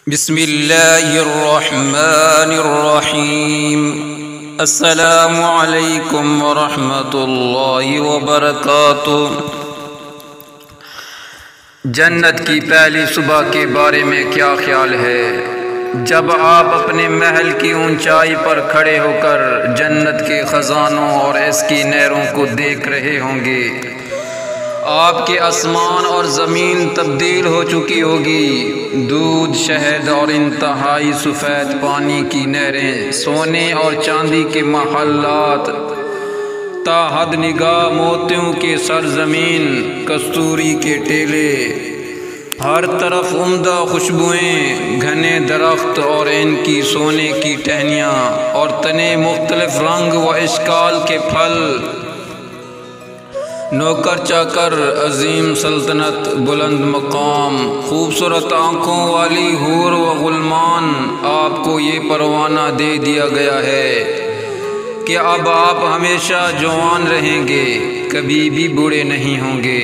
بسم اللہ الرحمن الرحیم۔ السلام علیکم ورحمۃ اللہ وبرکاتہ۔ جنت کی پہلی صبح کے بارے میں کیا خیال ہے؟ جب آپ اپنے محل کی اونچائی پر کھڑے ہو کر جنت کے خزانوں اور اس کی نہروں کو دیکھ رہے ہوں گے، آپ کے آسمان اور زمین تبدیل ہو چکی ہوگی۔ دودھ، شہد اور انتہائی سفید پانی کی نہریں، سونے اور چاندی کے محلات، تا حد نگاہ موتیوں کے سرزمین، کستوری کے ٹیلے، ہر طرف عمدہ خوشبوئیں، گھنے درخت اور ان کی سونے کی ٹہنیاں اور تنے، مختلف رنگ و اشکال کے پھل، نوکر چاکر، عظیم سلطنت، بلند مقام، خوبصورت آنکھوں والی حور و غلمان۔ آپ کو یہ پروانہ دے دیا گیا ہے کہ اب آپ ہمیشہ جوان رہیں گے، کبھی بھی بوڑھے نہیں ہوں گے،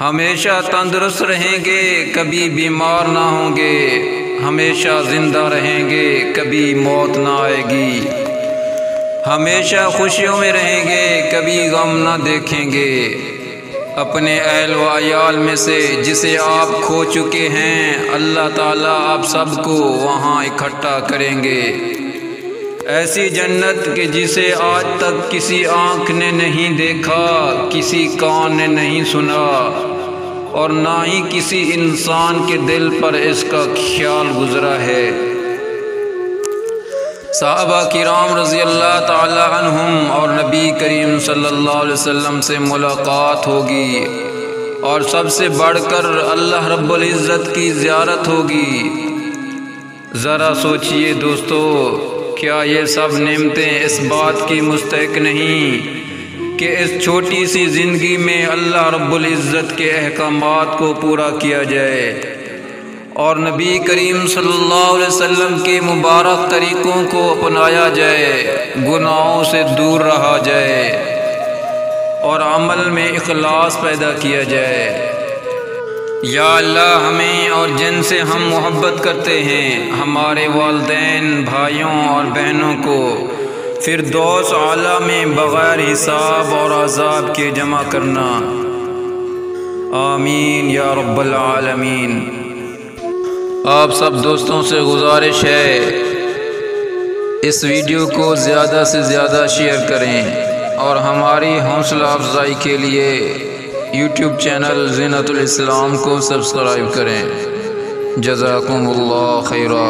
ہمیشہ تندرست رہیں گے، کبھی بیمار نہ ہوں گے، ہمیشہ زندہ رہیں گے، کبھی موت نہ آئے گی، ہمیشہ خوشیوں میں رہیں گے، کبھی غم نہ دیکھیں گے۔ اپنے اہل و عیال میں سے جسے آپ کھو چکے ہیں، اللہ تعالیٰ آپ سب کو وہاں اکٹھا کریں گے۔ ایسی جنت کہ جسے آج تک کسی آنکھ نے نہیں دیکھا، کسی کان نے نہیں سنا، اور نہ ہی کسی انسان کے دل پر اس کا خیال گزرا ہے۔ صحابہ کرام رضی اللہ تعالی عنہم اور نبی کریم صلی اللہ علیہ وسلم سے ملاقات ہوگی، اور سب سے بڑھ کر اللہ رب العزت کی زیارت ہوگی۔ ذرا سوچئے دوستو، کیا یہ سب نعمتیں اس بات کی مستحق نہیں کہ اس چھوٹی سی زندگی میں اللہ رب العزت کے احکامات کو پورا کیا جائے، اور نبی کریم صلی اللہ علیہ وسلم کے مبارک طریقوں کو اپنایا جائے، گناہوں سے دور رہا جائے، اور عمل میں اخلاص پیدا کیا جائے۔ یا اللہ، ہمیں اور جن سے ہم محبت کرتے ہیں، ہمارے والدین، بھائیوں اور بہنوں کو فردوس اعلیٰ میں بغیر حساب اور عذاب کے جمع کرنا۔ آمین یا رب العالمین۔ آپ سب دوستوں سے گزارش ہے، اس ویڈیو کو زیادہ سے زیادہ شیئر کریں، اور ہماری حوصلہ افزائی کے لیے یوٹیوب چینل زینت الاسلام کو سبسکرائب کریں۔ جزاکم اللہ خیرا۔